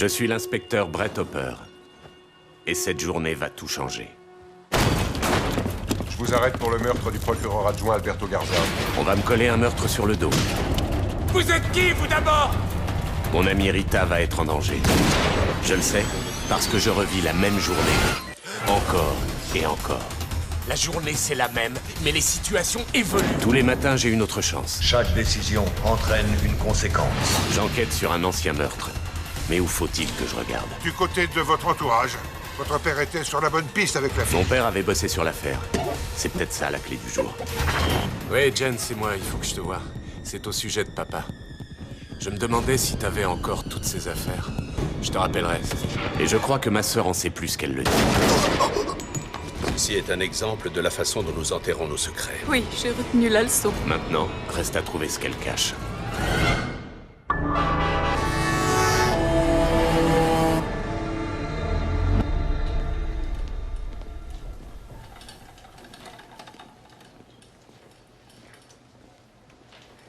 Je suis l'inspecteur Brett Hopper. Et cette journée va tout changer. Je vous arrête pour le meurtre du procureur adjoint Alberto Garza. On va me coller un meurtre sur le dos. Vous êtes qui, vous d'abord? Mon amie Rita va être en danger. Je le sais, parce que je revis la même journée. Encore et encore. La journée, c'est la même, mais les situations évoluent. Tous les matins, j'ai une autre chance. Chaque décision entraîne une conséquence. J'enquête sur un ancien meurtre. Mais où faut-il que je regarde? Du côté de votre entourage, votre père était sur la bonne piste avec la fille. Mon père avait bossé sur l'affaire. C'est peut-être ça la clé du jour. Oui, Jen, c'est moi, il faut que je te voie. C'est au sujet de papa. Je me demandais si t'avais encore toutes ces affaires. Je te rappellerai. Et je crois que ma sœur en sait plus qu'elle le dit. Ceci est un exemple de la façon dont nous enterrons nos secrets. Oui, j'ai retenu la leçon. Maintenant, reste à trouver ce qu'elle cache.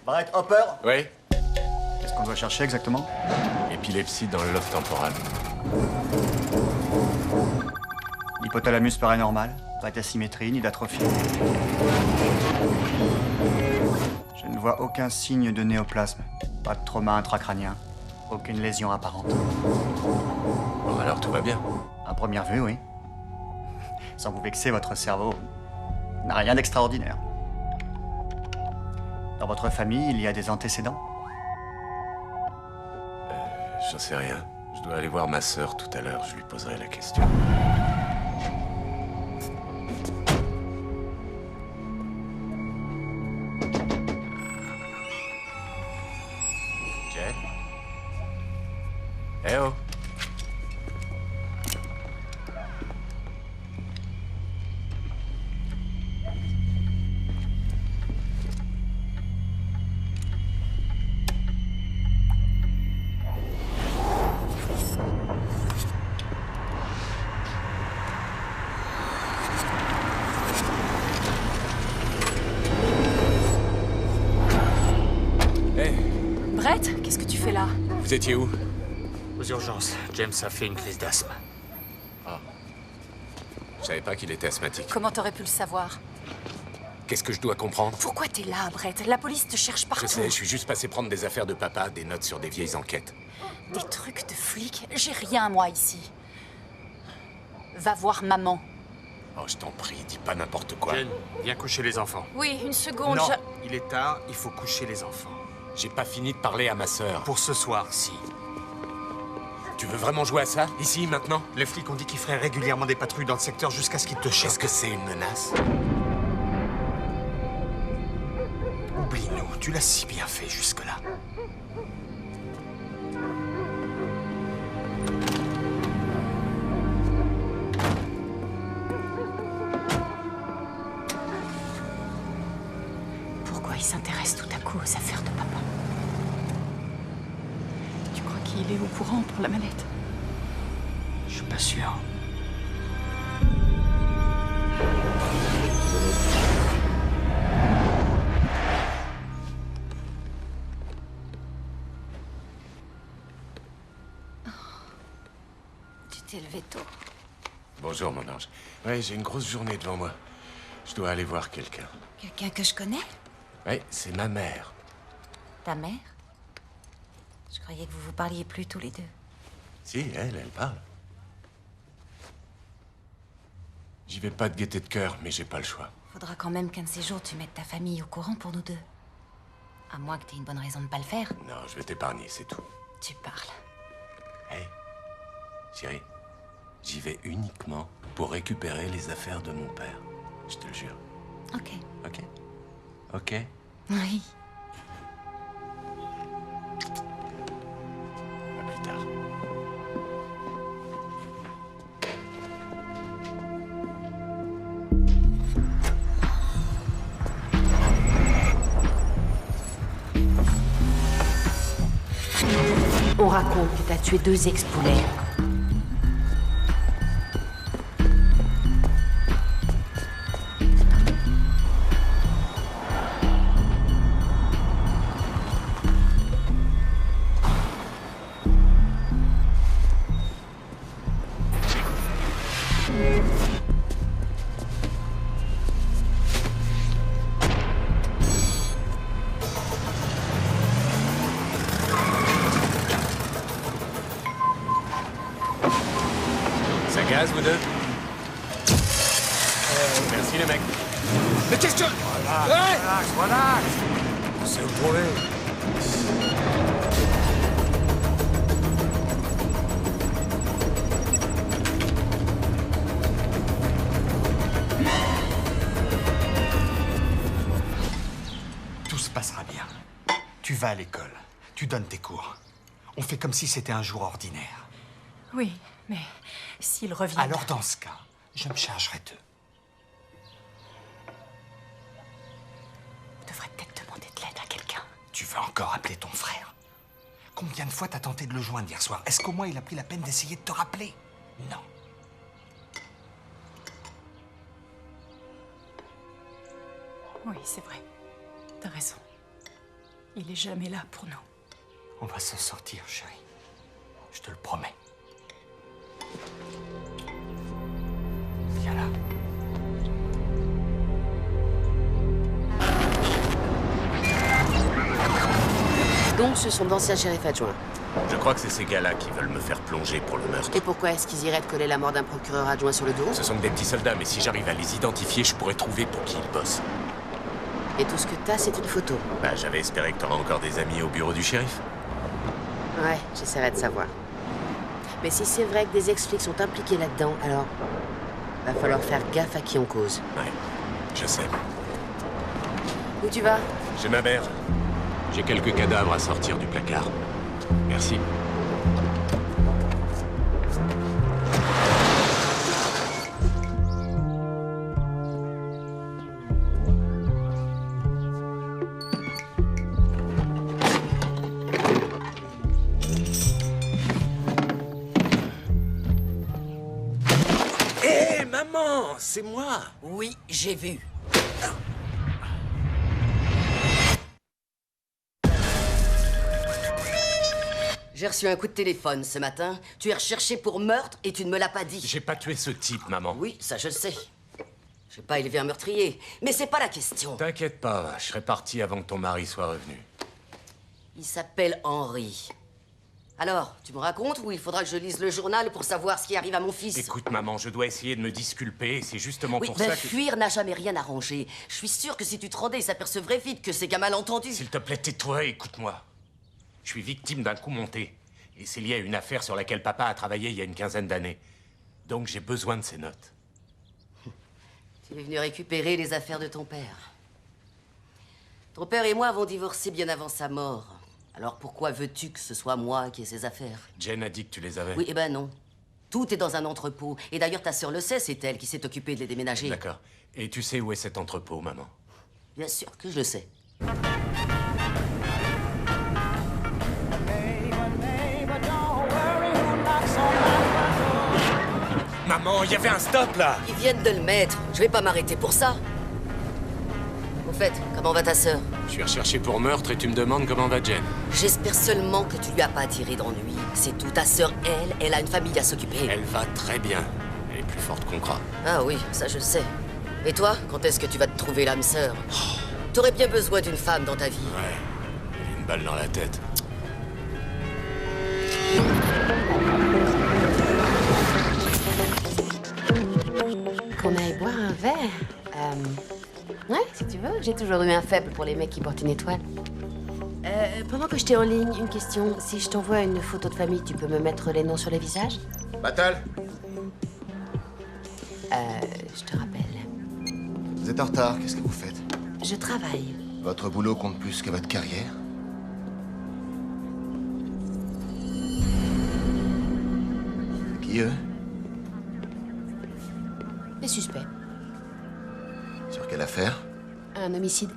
Brett Hopper? Oui? Qu'est-ce qu'on doit chercher exactement? Épilepsie dans le lobe temporal. Hypothalamus paranormal, pas d'asymétrie ni d'atrophie. Je ne vois aucun signe de néoplasme, pas de trauma intracrânien, aucune lésion apparente. Bon, alors tout va bien. À première vue, oui. Sans vous vexer, votre cerveau n'a rien d'extraordinaire. Dans votre famille, il y a des antécédents? J'en sais rien. Je dois aller voir ma sœur tout à l'heure, je lui poserai la question. Jen? Eh oh! Brett, qu'est-ce que tu fais là? Vous étiez où? Aux urgences, James a fait une crise d'asthme. Je savais pas qu'il était asthmatique. Comment t'aurais pu le savoir? Qu'est-ce que je dois comprendre? Pourquoi t'es là, Brett? La police te cherche partout. Je sais, je suis juste passé prendre des affaires de papa, des notes sur des vieilles enquêtes. Des trucs de flics? J'ai rien, moi, ici. Va voir maman. Oh, je t'en prie, dis pas n'importe quoi. Jen, viens coucher les enfants. Oui, une seconde, Non, il est tard, il faut coucher les enfants. J'ai pas fini de parler à ma sœur. Pour ce soir, si. Tu veux vraiment jouer à ça, ici, maintenant? Les flics ont dit qu'ils feraient régulièrement des patrouilles dans le secteur jusqu'à ce qu'ils te Est-ce chassent. que c'est une menace? Oublie-nous, tu l'as si bien fait jusque-là. Pourquoi il s'intéresse tout à coup aux affaires de papa? Tu crois qu'il est au courant pour la mallette? Je suis pas sûr. Tu t'es levé tôt. Bonjour, mon ange. Ouais, j'ai une grosse journée devant moi. Je dois aller voir quelqu'un. Quelqu'un que je connais? Ouais, c'est ma mère. Ta mère? Je croyais que vous vous parliez plus tous les deux. Si, elle parle. J'y vais pas de gaieté de cœur, mais j'ai pas le choix. Faudra quand même qu'un de ces jours tu mettes ta famille au courant pour nous deux. À moins que t'aies une bonne raison de pas le faire. Non, je vais t'épargner, c'est tout. Tu parles. Hé, chérie, j'y vais uniquement pour récupérer les affaires de mon père. Je te le jure. Ok. Ok? Ok? Oui. À plus tard. On raconte que t'as tué 2 ex-poulets. Ça gaz, vous deux? Merci les mecs. Mais qu'est-ce que... Relax, relax. On s'est retrouvés. Tout se passera bien. Tu vas à l'école. Tu donnes tes cours. On fait comme si c'était un jour ordinaire. Oui, mais s'il revient... Alors dans ce cas, je me chargerai d'eux. On devrait peut-être demander de l'aide à quelqu'un. Tu veux encore appeler ton frère? Combien de fois t'as tenté de le joindre hier soir? Est-ce qu'au moins il a pris la peine d'essayer de te rappeler? Non. Oui, c'est vrai. T'as raison. Il est jamais là pour nous. On va s'en sortir, chérie. Je te le promets. Viens là. Donc, ce sont d'anciens shérifs adjoints. Je crois que c'est ces gars-là qui veulent me faire plonger pour le meurtre. Et pourquoi est-ce qu'ils iraient te coller la mort d'un procureur adjoint sur le dos? Ce sont que des petits soldats, mais si j'arrive à les identifier, je pourrais trouver pour qui ils bossent. Et tout ce que t'as, c'est une photo. Bah, j'avais espéré que t'aurais encore des amis au bureau du shérif. Ouais, j'essaierai de savoir. Mais si c'est vrai que des ex-flics sont impliqués là-dedans, alors... va falloir faire gaffe à qui on cause. Ouais, je sais. Où tu vas? J'ai ma mère. J'ai quelques cadavres à sortir du placard. Merci. Hé, maman, c'est moi. Oui, j'ai vu. J'ai reçu un coup de téléphone ce matin. Tu es recherché pour meurtre et tu ne me l'as pas dit. J'ai pas tué ce type, maman. Oui, ça je le sais. J'ai pas élevé un meurtrier, mais c'est pas la question. T'inquiète pas, je serai parti avant que ton mari soit revenu. Il s'appelle Henry. Alors, tu me racontes ou il faudra que je lise le journal pour savoir ce qui arrive à mon fils? Écoute, maman, je dois essayer de me disculper, et c'est justement Oui, pour ben ça que... fuir n'a jamais rien arrangé. Je suis sûre que si tu te rendais, ils s'apercevraient vite que c'est qu'un malentendu. S'il te plaît, tais-toi et écoute-moi. Je suis victime d'un coup monté. Et c'est lié à une affaire sur laquelle papa a travaillé il y a une quinzaine d'années. Donc j'ai besoin de ces notes. Tu es venu récupérer les affaires de ton père. Ton père et moi avons divorcé bien avant sa mort. Alors pourquoi veux-tu que ce soit moi qui ai ces affaires? Jen a dit que tu les avais. Oui, eh ben non. Tout est dans un entrepôt. Et d'ailleurs, ta sœur le sait, c'est elle qui s'est occupée de les déménager. D'accord. Et tu sais où est cet entrepôt, maman? Bien sûr que je le sais. Maman, il y avait un stop, là! Ils viennent de le mettre. Je vais pas m'arrêter pour ça. Au fait, comment va ta sœur? Je suis recherché pour meurtre et tu me demandes comment va Jen. J'espère seulement que tu lui as pas attiré d'ennui. C'est tout. Ta sœur, elle a une famille à s'occuper. Elle va très bien. Elle est plus forte qu'on croit. Ah oui, ça je le sais. Et toi, quand est-ce que tu vas te trouver l'âme sœur? T'aurais bien besoin d'une femme dans ta vie. Ouais. J'ai une balle dans la tête. Qu'on aille boire un verre. Ouais, si tu veux. J'ai toujours eu un faible pour les mecs qui portent une étoile. Pendant que je t'ai en ligne, une question. Si je t'envoie une photo de famille, tu peux me mettre les noms sur les visages? Batal, Je te rappelle. Vous êtes en retard, qu'est-ce que vous faites? Je travaille. Votre boulot compte plus que votre carrière? Qui eux? Les suspects. Sur quelle affaire? Un homicide.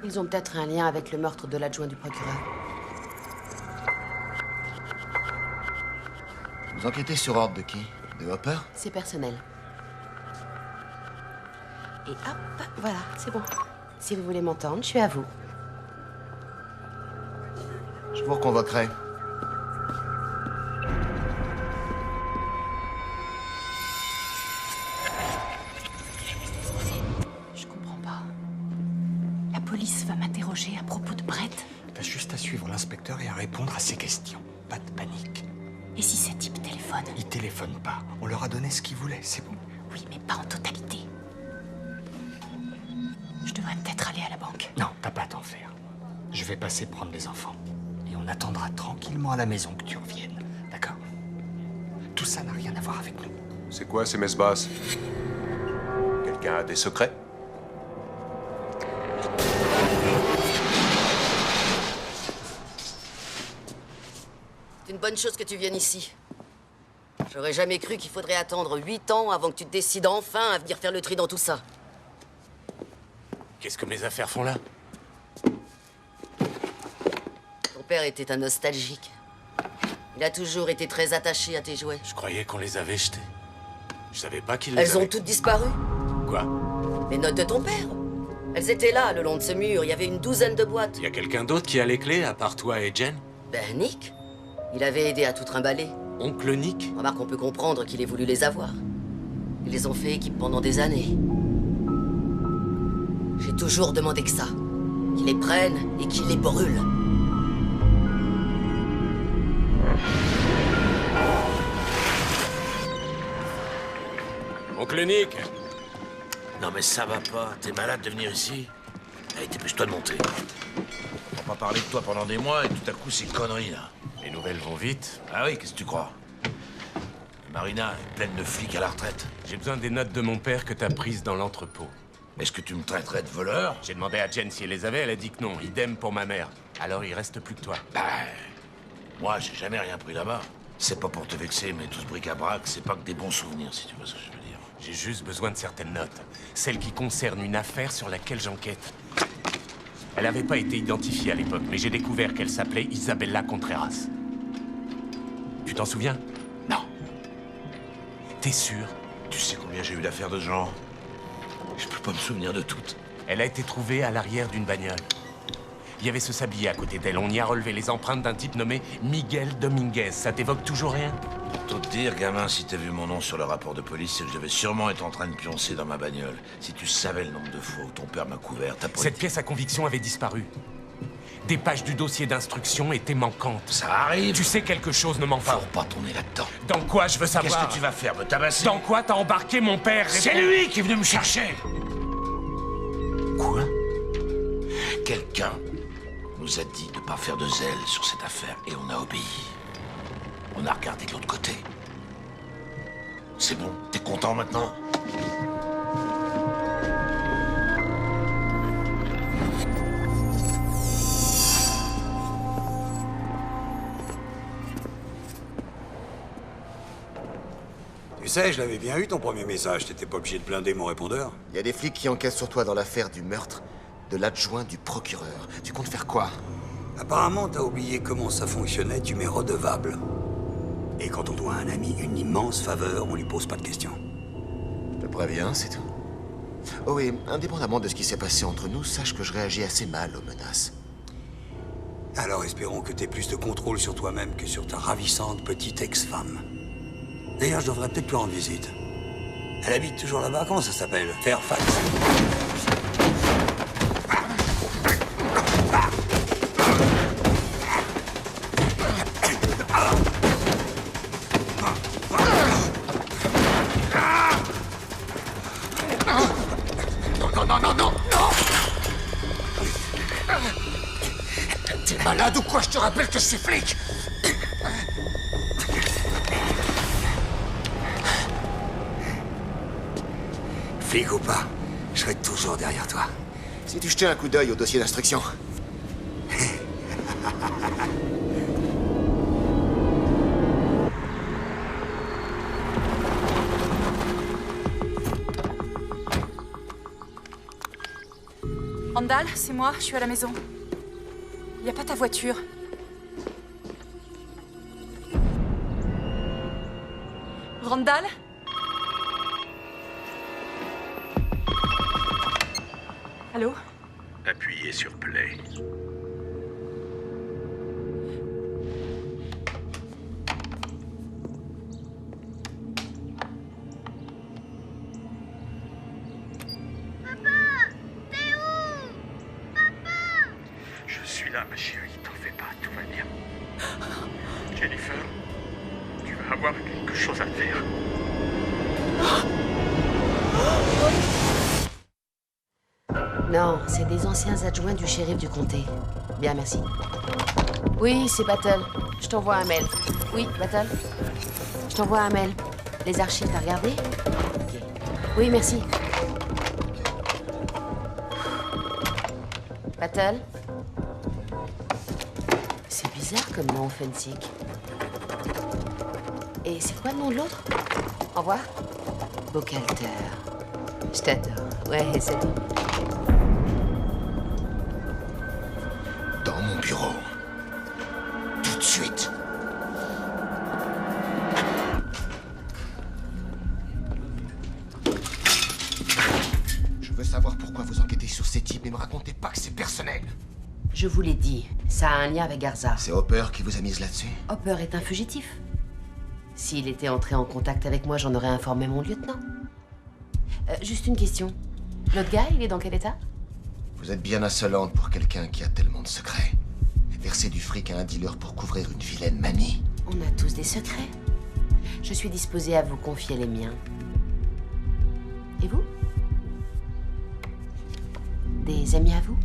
Ils ont peut-être un lien avec le meurtre de l'adjoint du procureur. Vous enquêtez sur ordre de qui? De Hopper? C'est personnel. Et hop, voilà, c'est bon. Si vous voulez m'entendre, je suis à vous. Je vous reconvoquerai. police va m'interroger à propos de Brett? T'as juste à suivre l'inspecteur et à répondre à ses questions. Pas de panique. Et si ces types téléphonent? Ils téléphonent pas. On leur a donné ce qu'ils voulaient, c'est bon. Oui, mais pas en totalité. Je devrais peut-être aller à la banque. Non, t'as pas à t'en faire. Je vais passer prendre les enfants. Et on attendra tranquillement à la maison que tu reviennes. D'accord? Tout ça n'a rien à voir avec nous. C'est quoi ces messes basses? Quelqu'un a des secrets? C'est une bonne chose que tu viennes ici. J'aurais jamais cru qu'il faudrait attendre 8 ans avant que tu te décides enfin à venir faire le tri dans tout ça. Qu'est-ce que mes affaires font là? Ton père était un nostalgique. Il a toujours été très attaché à tes jouets. Je croyais qu'on les avait jetés. Je savais pas qu'il les Elles avait... ont toutes disparu. Quoi? Les notes de ton père. Elles étaient là, le long de ce mur. Il y avait une douzaine de boîtes. Y a quelqu'un d'autre qui a les clés, à part toi et Jen? Ben, Nick. Il avait aidé à tout trimballer. Oncle Nick? Remarque, on peut comprendre qu'il ait voulu les avoir. Ils les ont fait équipe pendant des années. J'ai toujours demandé que ça. Qu'ils les prennent et qu'ils les brûlent. Oncle Nick! Non mais ça va pas, t'es malade de venir ici? Allez, dépêche-toi de monter. On va pas parler de toi pendant des mois et tout à coup ces conneries là. Les nouvelles vont vite. Ah oui, qu'est-ce que tu crois? Marina est pleine de flics à la retraite. J'ai besoin des notes de mon père que t'as prises dans l'entrepôt. Est-ce que tu me traiterais de voleur? J'ai demandé à Jen si elle les avait, elle a dit que non. Idem pour ma mère. Alors il reste plus que toi. Bah... Moi, j'ai jamais rien pris là-bas. C'est pas pour te vexer, mais tout ce bric-à-brac, c'est pas que des bons souvenirs, si tu vois ce que je veux dire. J'ai juste besoin de certaines notes. Celles qui concernent une affaire sur laquelle j'enquête. Elle n'avait pas été identifiée à l'époque, mais j'ai découvert qu'elle s'appelait Isabella Contreras. Tu t'en souviens? Non. T'es sûr? Tu sais combien j'ai eu d'affaires de ce genre? Je peux pas me souvenir de toutes. Elle a été trouvée à l'arrière d'une bagnole. Il y avait ce sablier à côté d'elle. On y a relevé les empreintes d'un type nommé Miguel Dominguez. Ça t'évoque toujours rien? Pour te dire, gamin, si t'as vu mon nom sur le rapport de police, c'est que je devais sûrement être en train de pioncer dans ma bagnole. Si tu savais le nombre de fois où ton père m'a couvert, t'as pas... Cette pièce à conviction avait disparu. Des pages du dossier d'instruction étaient manquantes. Ça arrive. Tu sais, quelque chose ne manque pas. Faut pas tourner là-dedans. Dans quoi, je veux savoir? Qu'est-ce que tu vas faire, me tabasser? Dans quoi t'as embarqué mon père? C'est lui qui est venu me chercher. Quoi? Quelqu'un nous a dit de pas faire de zèle sur cette affaire et on a obéi. On a regardé de l'autre côté. C'est bon, t'es content maintenant? Tu sais, je l'avais bien eu ton premier message, t'étais pas obligé de blinder mon répondeur. Il y a des flics qui enquêtent sur toi dans l'affaire du meurtre de l'adjoint du procureur. Tu comptes faire quoi? Apparemment, t'as oublié comment ça fonctionnait, tu m'es redevable. Et quand on doit à un ami une immense faveur, on lui pose pas de questions. Je te préviens, c'est tout. Oh et indépendamment de ce qui s'est passé entre nous, sache que je réagis assez mal aux menaces. Alors espérons que t'aies plus de contrôle sur toi-même que sur ta ravissante petite ex-femme. D'ailleurs, je devrais peut-être lui rendre visite. Elle habite toujours là-bas, comment ça s'appelle? Fairfax. T'es malade ou quoi? Je te rappelle que je suis flic! Flic ou pas, je serai toujours derrière toi. Si tu jetais un coup d'œil au dossier d'instruction. Randall, c'est moi, je suis à la maison. Y a pas ta voiture. Randall? Allô? Appuyez sur Play. Papa, t'es où? Papa! ma chérie, t'en fais pas, tout va bien. Jennifer, tu vas avoir quelque chose à faire. Non, c'est des anciens adjoints du shérif du comté. Bien, merci. Oui, c'est Battle. Je t'envoie un mail. Oui, Battle. Je t'envoie un mail. Les archives, t'as regardé? Ok. Oui, merci. Battle? C'est bizarre comme nom, Fensik. Et c'est quoi le nom de l'autre? Au revoir. Bocalter. Je t'adore. Ouais, c'est bon. Dans mon bureau. Tout de suite. Je veux savoir pourquoi vous enquêtez sur ces types, mais me racontez pas que c'est personnel. Je vous l'ai dit, ça a un lien avec Garza. C'est Hopper qui vous a mise là-dessus? Hopper est un fugitif. S'il était entré en contact avec moi, j'en aurais informé mon lieutenant. Juste une question. L'autre gars, il est dans quel état? Vous êtes bien insolente pour quelqu'un qui a tellement de secrets. Verser du fric à un dealer pour couvrir une vilaine manie. On a tous des secrets. Je suis disposée à vous confier les miens. Et vous? Des amis à vous?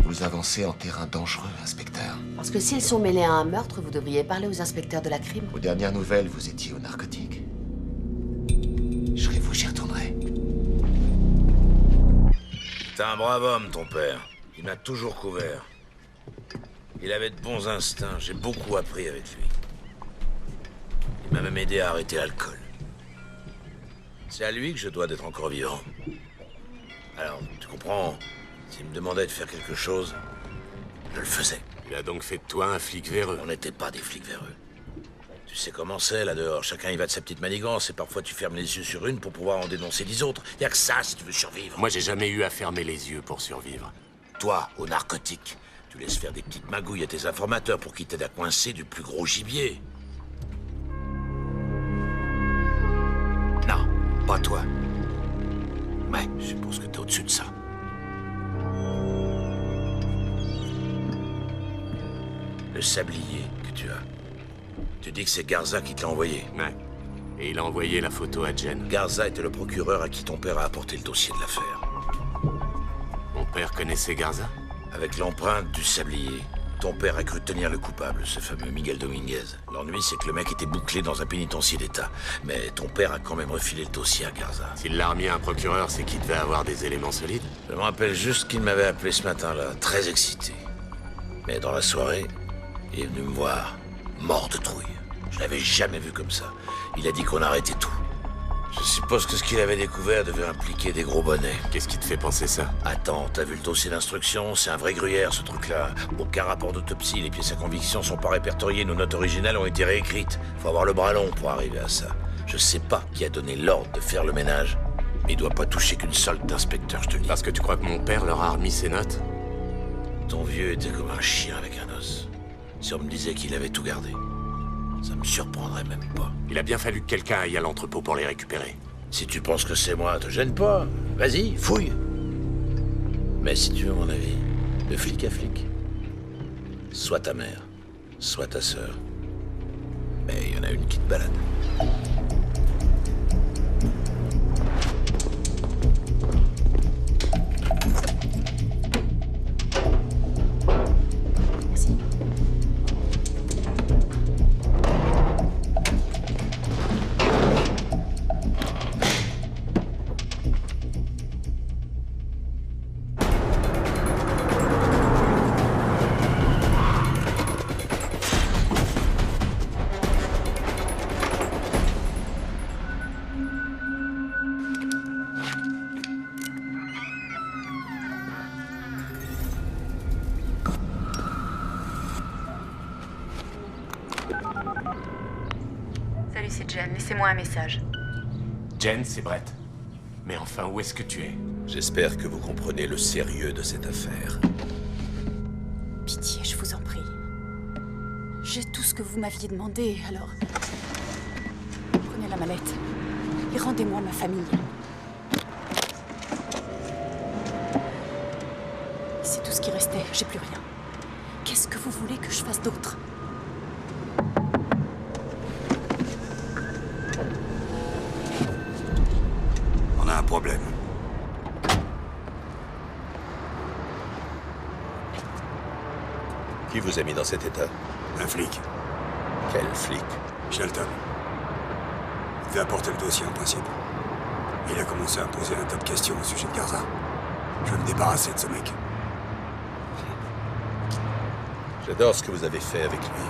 Vous avancez en terrain dangereux, inspecteur. Parce que s'ils sont mêlés à un meurtre, vous devriez parler aux inspecteurs de la crime. Aux dernières nouvelles, vous étiez aux narcotiques. Je serai vous, j'y retournerai. C'est un brave homme, ton père. Il m'a toujours couvert. Il avait de bons instincts, j'ai beaucoup appris avec lui. Il m'a même aidé à arrêter l'alcool. C'est à lui que je dois d'être encore vivant. Alors, tu comprends, s'il me demandait de faire quelque chose, je le faisais. Il a donc fait de toi un flic véreux. On n'était pas des flics véreux. Tu sais comment c'est, là dehors. Chacun y va de sa petite manigance et parfois tu fermes les yeux sur une pour pouvoir en dénoncer 10 autres. Y a que ça si tu veux survivre. Moi, j'ai jamais eu à fermer les yeux pour survivre. Toi, aux narcotiques, tu laisses faire des petites magouilles à tes informateurs pour qu'ils t'aident à coincer du plus gros gibier. Non, pas toi. Mais je suppose que t'es au-dessus de ça. Le sablier que tu as. Tu dis que c'est Garza qui te l'a envoyé. Ouais. Et il a envoyé la photo à Jen. Garza était le procureur à qui ton père a apporté le dossier de l'affaire. Mon père connaissait Garza? Avec l'empreinte du sablier, ton père a cru tenir le coupable, ce fameux Miguel Dominguez. L'ennui, c'est que le mec était bouclé dans un pénitencier d'État. Mais ton père a quand même refilé le dossier à Garza. S'il l'a remis à un procureur, c'est qu'il devait avoir des éléments solides? Je me rappelle juste qu'il m'avait appelé ce matin-là, très excité. Mais dans la soirée, il est venu me voir, mort de trouille. Je l'avais jamais vu comme ça. Il a dit qu'on arrêtait tout. Je suppose que ce qu'il avait découvert devait impliquer des gros bonnets. Qu'est-ce qui te fait penser ça? Attends, t'as vu le dossier d'instruction? C'est un vrai gruyère, ce truc-là. Aucun rapport d'autopsie, les pièces à conviction sont pas répertoriées, nos notes originales ont été réécrites. Faut avoir le bras long pour arriver à ça. Je sais pas qui a donné l'ordre de faire le ménage, mais il doit pas toucher qu'une solde d'inspecteur, je te le dis. Parce que tu crois que mon père leur a remis ses notes? Ton vieux était comme un chien avec un os. Si on me disait qu'il avait tout gardé, ça me surprendrait même pas. Il a bien fallu que quelqu'un aille à l'entrepôt pour les récupérer. Si tu penses que c'est moi, te gêne pas. Vas-y, fouille. Mais si tu veux mon avis, de flic à flic, soit ta mère, soit ta sœur. Mais il y en a une qui te balade. Salut, c'est Jen. Laissez-moi un message. Jen, c'est Brett. Mais enfin, où est-ce que tu es? J'espère que vous comprenez le sérieux de cette affaire. Pitié, je vous en prie. J'ai tout ce que vous m'aviez demandé, alors... Prenez la mallette et rendez-moi ma famille. C'est tout ce qui restait, j'ai plus rien. Qu'est-ce que vous voulez que je fasse d'autre? On a un problème. Qui vous a mis dans cet état? Un flic. Quel flic? Shelton. Il devait apporter le dossier en principe. Il a commencé à me poser un tas de questions au sujet de Garza. Je veux me débarrasser de ce mec. J'adore ce que vous avez fait avec lui.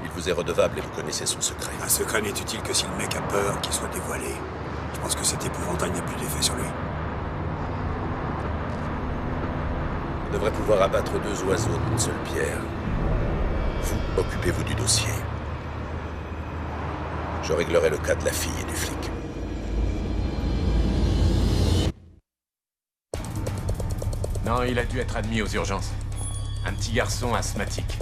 Il vous est redevable et vous connaissez son secret. Un secret n'est utile que si le mec a peur qu'il soit dévoilé. Je pense que cet épouvantail n'a plus d'effet sur lui. On devrait pouvoir abattre deux oiseaux d'une seule pierre. Vous, occupez-vous du dossier. Je réglerai le cas de la fille et du flic. Non, il a dû être admis aux urgences. Un petit garçon asthmatique.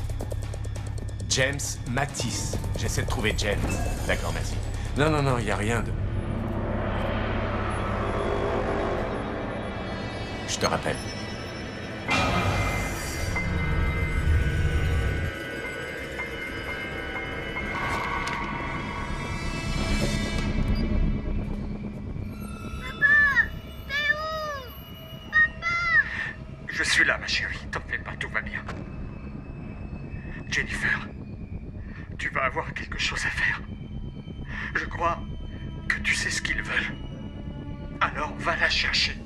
James Matisse. J'essaie de trouver James. D'accord, merci. Non, il n'y a rien de... Je te rappelle. Je suis là, ma chérie. T'en fais pas, tout va bien. Jennifer, tu vas avoir quelque chose à faire. Je crois que tu sais ce qu'ils veulent. Alors, va la chercher.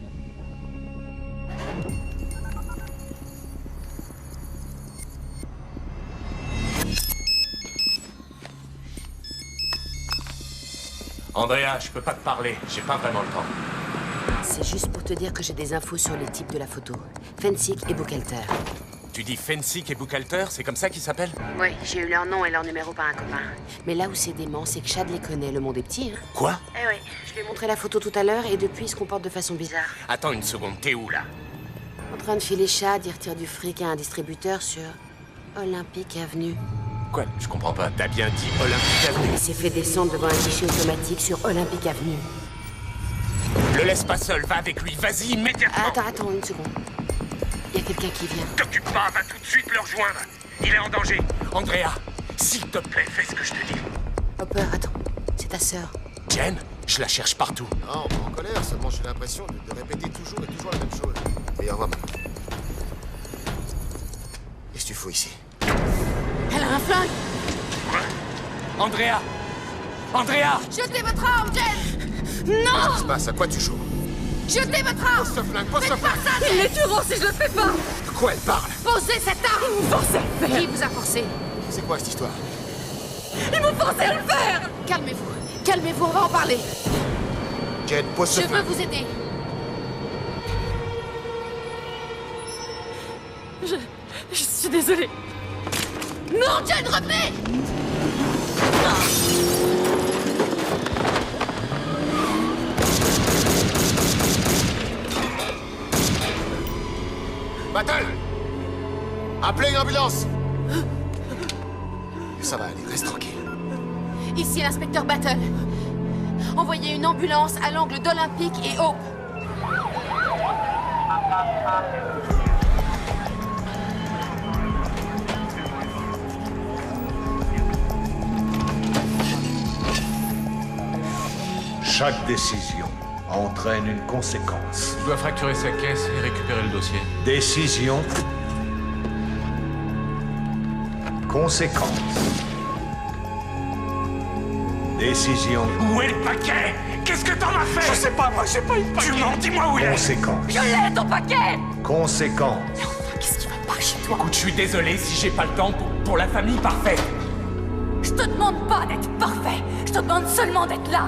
Andrea, je peux pas te parler. J'ai pas vraiment le temps. C'est juste pour te dire que j'ai des infos sur les types de la photo. Fensick et Buchalter. Tu dis Fensick et Buchalter, c'est comme ça qu'ils s'appellent? Oui, j'ai eu leur nom et leur numéro par un copain. Mais là où c'est dément, c'est que Chad les connaît, le monde est petit, hein. Quoi? Eh oui, je lui ai montré la photo tout à l'heure et depuis, il se comporte de façon bizarre. Attends une seconde, t'es où, là? En train de filer Chad, il retire du fric à un distributeur sur Olympic Avenue. Quoi? Je comprends pas. T'as bien dit Olympic Avenue? Il s'est fait descendre devant un guichet automatique sur Olympic Avenue. Le laisse pas seul, va avec lui, vas-y, immédiatement! Attends, une seconde. Il y a quelqu'un qui vient. T'occupe pas, va tout de suite le rejoindre. Il est en danger. Andrea, s'il te plaît, fais ce que je te dis. Hopper, attends. C'est ta sœur. Jen, je la cherche partout. Non, pas en colère, seulement j'ai l'impression de répéter toujours et toujours la même chose. Oui, au revoir, maman. Qu'est-ce que tu fous ici? Elle a un flingue! Quoi? Andrea! Andrea! Jetez votre arme, Jen! Non! Qu'est-ce qui se passe? À quoi tu joues? Jetez votre arme! Pose ce flingue, pose ce Faites flingue! pas ça! Ils les tueront si je le fais pas! De quoi elle parle? Posez cette arme! Ils m'ont forcé à le faire! Qui vous a forcé? C'est quoi cette histoire? Ils m'ont forcé à le faire! Calmez-vous. Calmez-vous, on va en parler. Jen, pose ce Je flingue. veux vous aider. Je suis désolée. Non, Jen, revenez! Battle! Appelez une ambulance! Ça va aller, reste tranquille. Ici l'inspecteur Battle. Envoyez une ambulance à l'angle d'Olympique et Hope. Chaque décision entraîne une conséquence. Il doit fracturer sa caisse et récupérer le dossier. Décision. Conséquence. Décision. Où est le paquet? Qu'est-ce que t'en as fait? Je sais pas, moi, j'ai pas eu de paquet. Tu mens, dis-moi où il est. Conséquence. Je l'ai, ton paquet! Conséquence. Mais enfin, qu'est-ce qui va pas chez toi? Écoute, je suis désolé si j'ai pas le temps pour la famille parfaite. Je te demande pas d'être parfait. Je te demande seulement d'être là.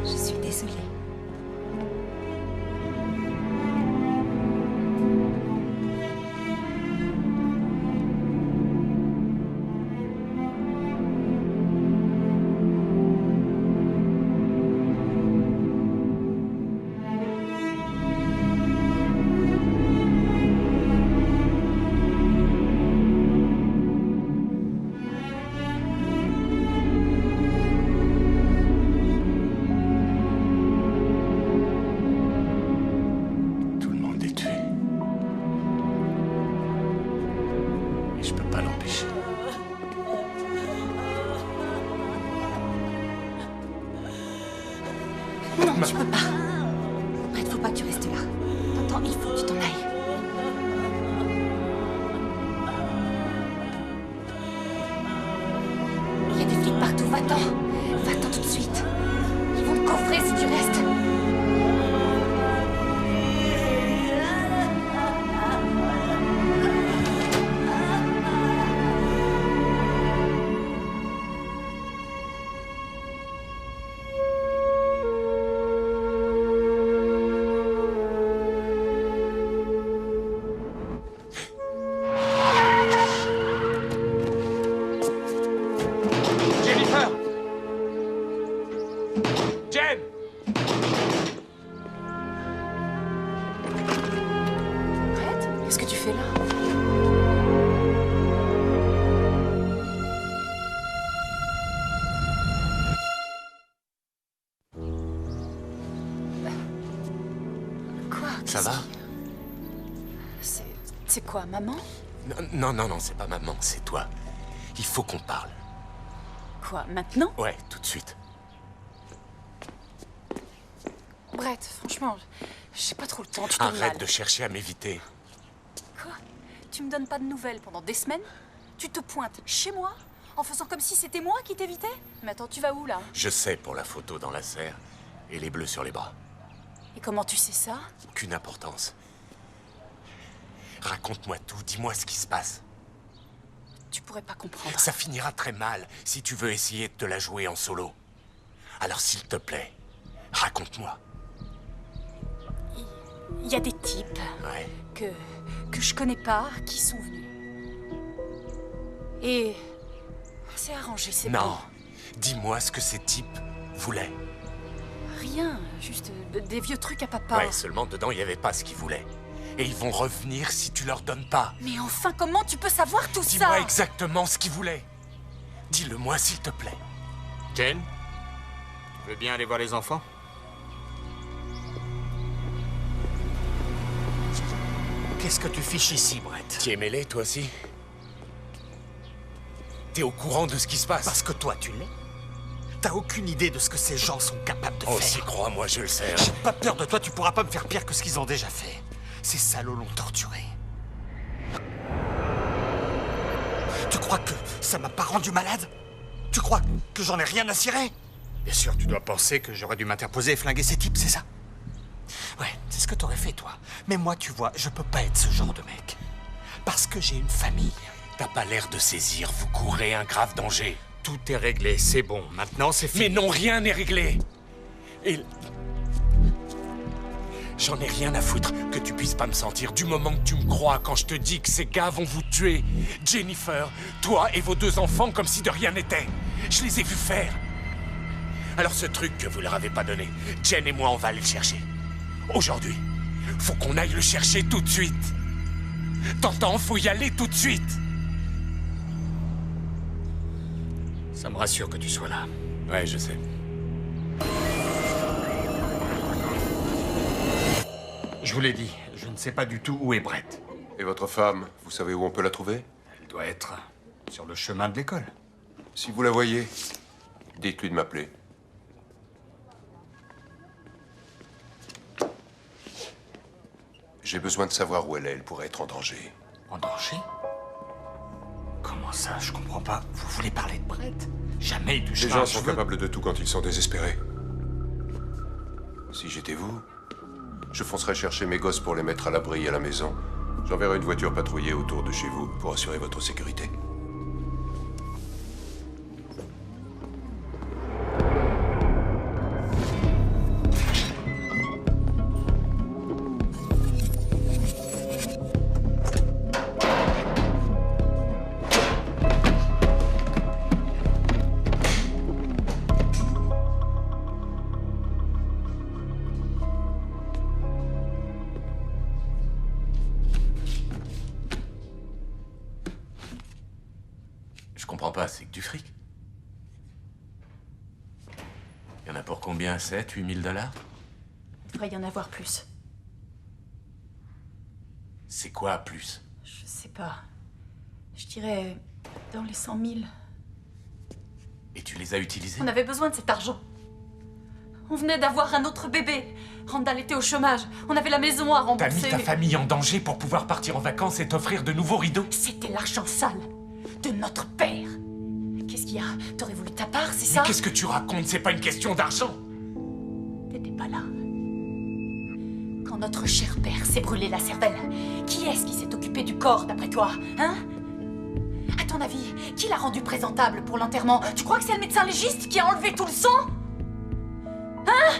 Je suis désolée. je peux pas l'empêcher. Non, tu peux pas. Brett, faut pas que tu restes là. Attends, il faut que tu t'en ailles. Il y a des flics partout, va-t'en. Va-t'en tout de suite. Ils vont te coffrer si tu restes. Qu'est-ce que tu fais là? Quoi? Ça va? C'est quoi, maman? Non, c'est pas maman, c'est toi. Il faut qu'on parle. Quoi, maintenant? Ouais, tout de suite. Brett, franchement, j'ai pas trop le temps, tu tournes mal. Arrête de chercher à m'éviter. Quoi? Tu me donnes pas de nouvelles pendant des semaines? Tu te pointes chez moi en faisant comme si c'était moi qui t'évitais? Mais attends, tu vas où là? Je sais pour la photo dans la serre et les bleus sur les bras. Et comment tu sais ça? Aucune importance. Raconte-moi tout, dis-moi ce qui se passe. Tu pourrais pas comprendre. Ça finira très mal si tu veux essayer de te la jouer en solo. Alors s'il te plaît, raconte-moi. Il y a des types que je connais pas qui sont venus. Et c'est arrangé, c'est bon. Non, dis-moi ce que ces types voulaient. Rien, juste des vieux trucs à papa. Ouais, seulement dedans, il n'y avait pas ce qu'ils voulaient. Et ils vont revenir si tu leur donnes pas. Mais enfin, comment tu peux savoir tout ça? Dis-moi exactement ce qu'ils voulaient. Dis-le-moi, s'il te plaît. Jen, tu veux bien aller voir les enfants? Qu'est-ce que tu fiches ici, Brett? Tu es mêlé, toi aussi? T'es au courant de ce qui se passe? Parce que toi, tu l'es. T'as aucune idée de ce que ces gens sont capables de faire. Oh, si, crois-moi, je le sais. J'ai pas peur de toi, tu pourras pas me faire pire que ce qu'ils ont déjà fait. Ces salauds l'ont torturé. Tu crois que ça m'a pas rendu malade? Tu crois que j'en ai rien à cirer? Bien sûr, tu dois penser que j'aurais dû m'interposer et flinguer ces types, c'est ça? Ouais, c'est ce que t'aurais fait, toi. Mais moi, tu vois, je peux pas être ce genre de mec. Parce que j'ai une famille. T'as pas l'air de saisir, vous courez un grave danger. Tout est réglé, c'est bon. Maintenant, c'est fini. Mais non, rien n'est réglé. Et... J'en ai rien à foutre que tu puisses pas me sentir du moment que tu me crois quand je te dis que ces gars vont vous tuer. Jennifer, toi et vos 2 enfants comme si de rien n'était. Je les ai vus faire. Alors ce truc que vous leur avez pas donné, Jen et moi on va aller le chercher. Aujourd'hui, faut qu'on aille le chercher tout de suite. T'entends, faut y aller tout de suite. Ça me rassure que tu sois là. Ouais, je sais. Je vous l'ai dit, je ne sais pas du tout où est Brett. Et votre femme, vous savez où on peut la trouver? Elle doit être sur le chemin de l'école. Si vous la voyez, dites-lui de m'appeler. J'ai besoin de savoir où elle est, elle pourrait être en danger. En danger? Comment ça? Je comprends pas. Vous voulez parler de Brett? Jamais il touchera. Les gens sont capables de tout quand ils sont désespérés. Si j'étais vous, je foncerais chercher mes gosses pour les mettre à l'abri à la maison. J'enverrai une voiture patrouiller autour de chez vous pour assurer votre sécurité. Je comprends pas, c'est que du fric. Il y en a pour combien? 7, 8 000 $? Il devrait y en avoir plus. C'est quoi plus? Je sais pas. Je dirais dans les 100 000. Et tu les as utilisés? On avait besoin de cet argent. On venait d'avoir un autre bébé. Randall était au chômage. On avait la maison à rembourser. T'as mis ta famille en danger pour pouvoir partir en vacances et t'offrir de nouveaux rideaux? C'était l'argent sale de notre père. Qu'est-ce qu'il y a? T'aurais voulu ta part, c'est ça? Mais qu'est-ce que tu racontes? C'est pas une question d'argent. T'étais pas là. Quand notre cher père s'est brûlé la cervelle, qui est-ce qui s'est occupé du corps, d'après toi? Hein? À ton avis, qui l'a rendu présentable pour l'enterrement? Tu crois que c'est le médecin légiste qui a enlevé tout le sang? Hein?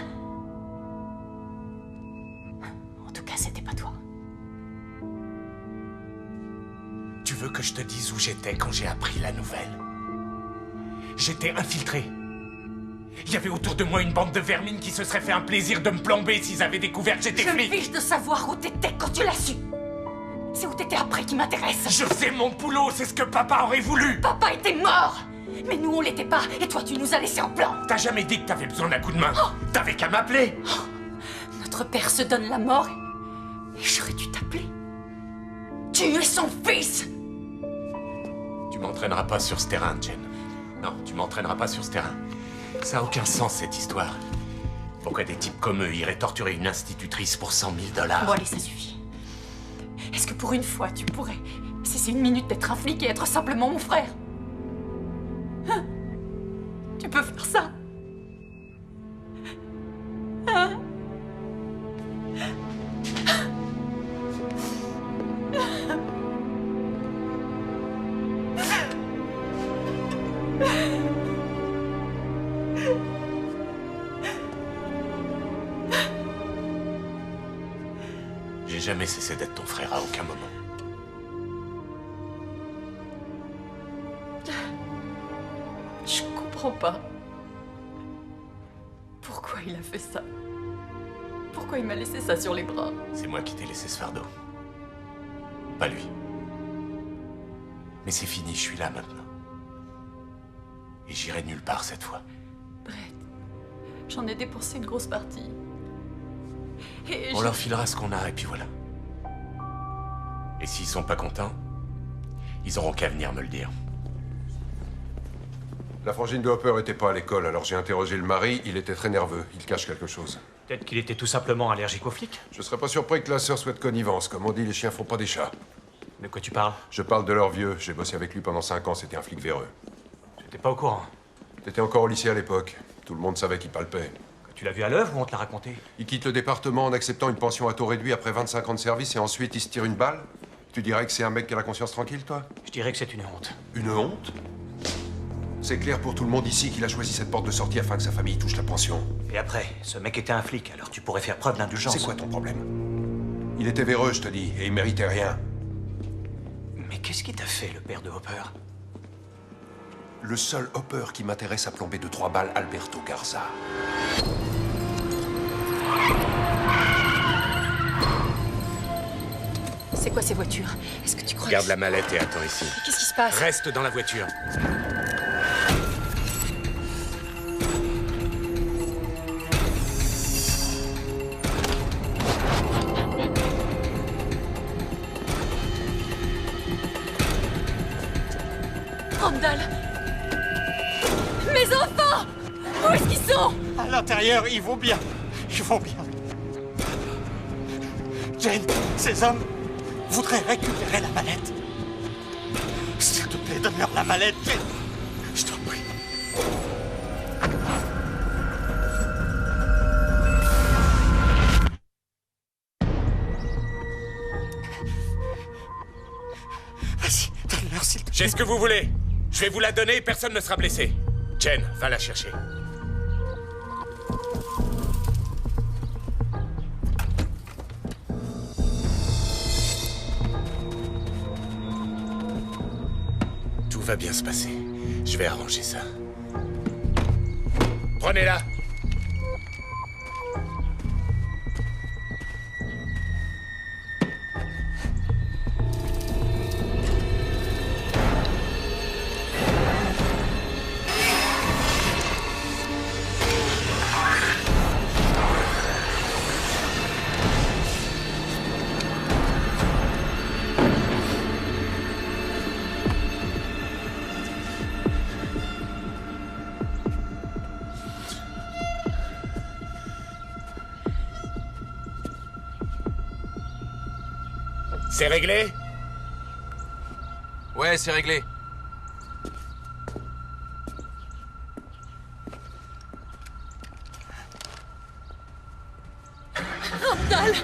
En tout cas, c'était pas toi. Tu veux que je te dise où j'étais quand j'ai appris la nouvelle? J'étais infiltré. Il y avait autour de moi une bande de vermines qui se serait fait un plaisir de me plomber s'ils avaient découvert que j'étais flic. Je me fiche de savoir où t'étais quand tu l'as su. C'est où t'étais après qui m'intéresse. Je fais mon boulot, c'est ce que papa aurait voulu. Papa était mort. Mais nous, on l'était pas. Et toi, tu nous as laissés en plan. T'as jamais dit que t'avais besoin d'un coup de main. T'avais qu'à m'appeler. Notre père se donne la mort et j'aurais dû t'appeler. Tu es son fils. Tu m'entraîneras pas sur ce terrain, Jen. Non, tu m'entraîneras pas sur ce terrain. Ça a aucun sens, cette histoire. Pourquoi des types comme eux iraient torturer une institutrice pour 100 000 $? Bon, allez, ça suffit. Est-ce que pour une fois, tu pourrais cesser une minute d'être un flic et être simplement mon frère? Hein? Tu peux faire ça? Hein? J'ai jamais cessé d'être ton frère à aucun moment. Je comprends pas. Pourquoi il a fait ça? Pourquoi il m'a laissé ça sur les bras? C'est moi qui t'ai laissé ce fardeau. Pas lui. Mais c'est fini, je suis là maintenant. Et j'irai nulle part cette fois. Brett, j'en ai dépensé une grosse partie. Et on leur filera ce qu'on a et puis voilà. Et s'ils sont pas contents, ils auront qu'à venir me le dire. La frangine de Hopper était pas à l'école, alors j'ai interrogé le mari, il était très nerveux, il cache quelque chose. Peut-être qu'il était tout simplement allergique aux flics. Je serais pas surpris que la sœur soit de connivence. Comme on dit, les chiens font pas des chats. De quoi tu parles? Je parle de leur vieux, j'ai bossé avec lui pendant 5 ans, c'était un flic véreux. J'étais pas au courant. T'étais encore au lycée à l'époque, tout le monde savait qu'il palpait. Tu l'as vu à l'œuvre ou on te l'a raconté? Il quitte le département en acceptant une pension à taux réduit après 25 ans de service et ensuite il se tire une balle? Tu dirais que c'est un mec qui a la conscience tranquille, toi? Je dirais que c'est une honte. Une honte? C'est clair pour tout le monde ici qu'il a choisi cette porte de sortie afin que sa famille touche la pension. Et après, ce mec était un flic, alors tu pourrais faire preuve d'indulgence. C'est quoi ton problème? Il était véreux, je te dis, et il méritait rien. Mais qu'est-ce qui t'a fait, le père de Hopper? Le seul Hopper qui m'intéresse a plombé de 3 balles Alberto Garza. c'est quoi ces voitures? Est-ce que tu crois Garde la mallette et attends ici. Mais qu'est-ce qui se passe? Reste dans la voiture. Randall! Mes enfants! Où est-ce qu'ils sont? À l'intérieur, ils vont bien. Ils vont bien. Jane, ces hommes voudraient récupérer la mallette. S'il te plaît, donne-leur la mallette, Jane. Je t'en prie. Vas-y, donne-leur, s'il te plaît. J'ai ce que vous voulez. Je vais vous la donner et personne ne sera blessé. Jen, va la chercher. Tout va bien se passer. Je vais arranger ça. Prenez-la. C'est réglé? Ouais, c'est réglé. Randall!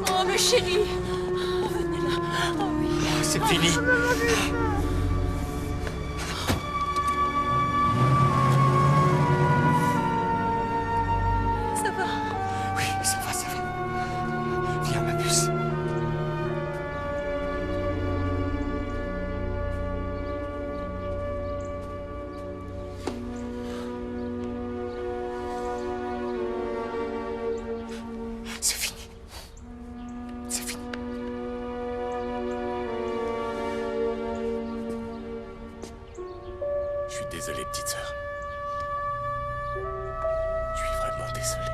Oh, mais chérie! Oh, venez là. Oh oui. C'est fini. Ça va? Oui, ça va, ça va. Viens, ma puce. C'est fini. C'est fini. Je suis désolé, petite sœur. Je suis vraiment désolé.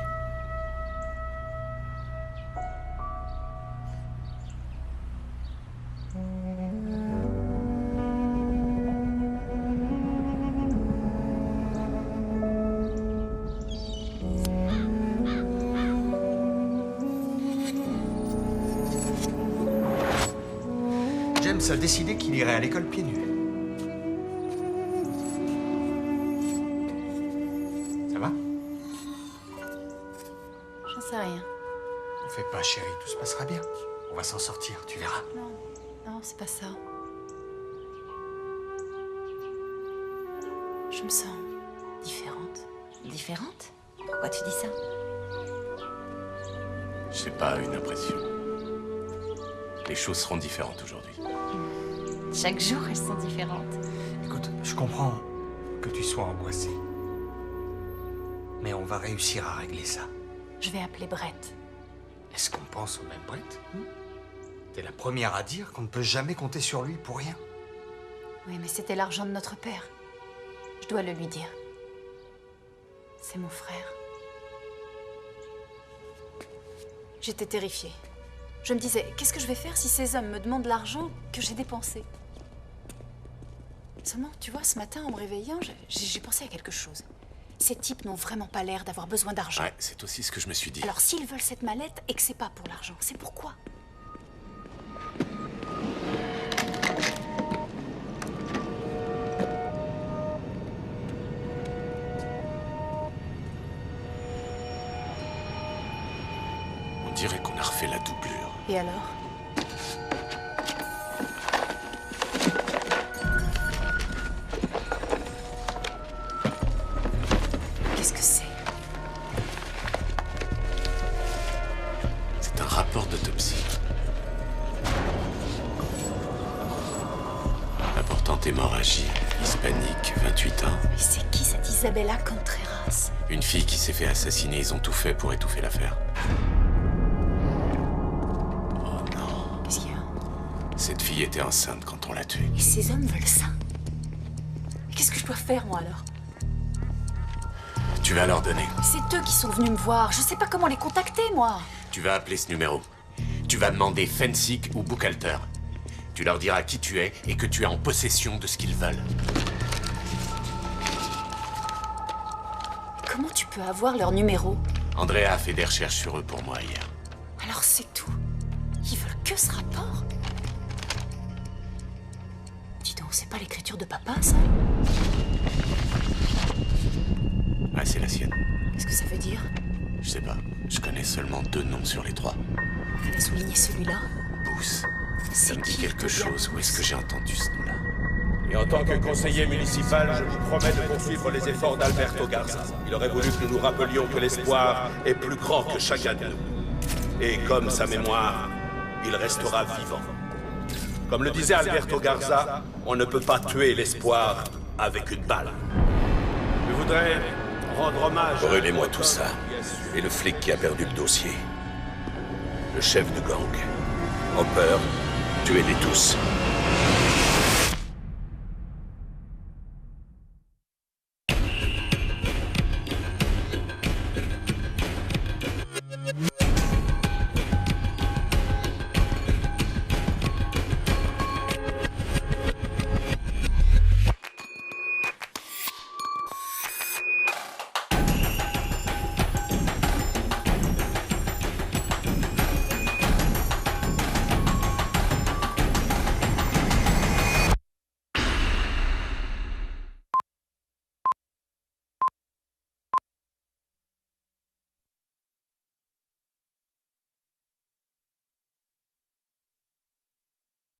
James a décidé qu'il irait à l'école pieds nus. Ça va? J'en sais rien. Ne fais pas, chérie, tout se passera bien. On va s'en sortir, tu verras. Non, non, c'est pas ça. Je me sens différente. Différente? Pourquoi tu dis ça? C'est pas une impression. Les choses seront différentes aujourd'hui. Chaque jour, elles sont différentes. Écoute, je comprends que tu sois angoissée. Mais on va réussir à régler ça. Je vais appeler Brett. Est-ce qu'on pense au même Brett? T'es la première à dire qu'on ne peut jamais compter sur lui pour rien. Oui, mais c'était l'argent de notre père. Je dois le lui dire. C'est mon frère. J'étais terrifiée. Je me disais, qu'est-ce que je vais faire si ces hommes me demandent l'argent que j'ai dépensé? Seulement, tu vois, ce matin, en me réveillant, j'ai pensé à quelque chose. Ces types n'ont vraiment pas l'air d'avoir besoin d'argent. Ouais, c'est aussi ce que je me suis dit. Alors, s'ils veulent cette mallette et que c'est pas pour l'argent, c'est pourquoi? On dirait qu'on a refait la doublure. Et alors? Qu'est-ce que c'est? C'est un rapport d'autopsie. Importante hémorragie, hispanique, 28 ans. Mais c'est qui cette Isabella Contreras? Une fille qui s'est fait assassiner, ils ont tout fait pour étouffer l'affaire. Qu'est-ce qu'il y a? Cette fille était enceinte quand on l'a tuée. Et ces hommes veulent ça. Mais qu'est-ce que je dois faire, moi, alors? Tu vas leur donner. C'est eux qui sont venus me voir. Je sais pas comment les contacter, moi. Tu vas appeler ce numéro. Tu vas demander Fensik ou Buchalter. Tu leur diras qui tu es et que tu es en possession de ce qu'ils veulent. Comment tu peux avoir leur numéro? Andrea a fait des recherches sur eux pour moi hier. Alors c'est tout. Ils veulent que ce rapport? Dis donc, c'est pas l'écriture de papa, ça? Ah, c'est la sienne. Qu'est-ce que ça veut dire? Je sais pas. Je connais seulement 2 noms sur les 3. Elle a souligné celui-là. Booth. Ça me dit quelque chose. Où est-ce que j'ai entendu ce nom-là? Et en tant que conseiller municipal, je vous promets de poursuivre les efforts d'Alberto Garza. Il aurait voulu que nous nous rappelions que l'espoir est plus grand que chacun de nous. Et comme sa mémoire, il restera vivant. Comme le disait Alberto Garza, on ne peut pas tuer l'espoir avec une balle. Je voudrais rendre hommage... Brûlez-moi tout ça. Et le flic qui a perdu le dossier. Le chef de gang. Hopper, tuez-les tous.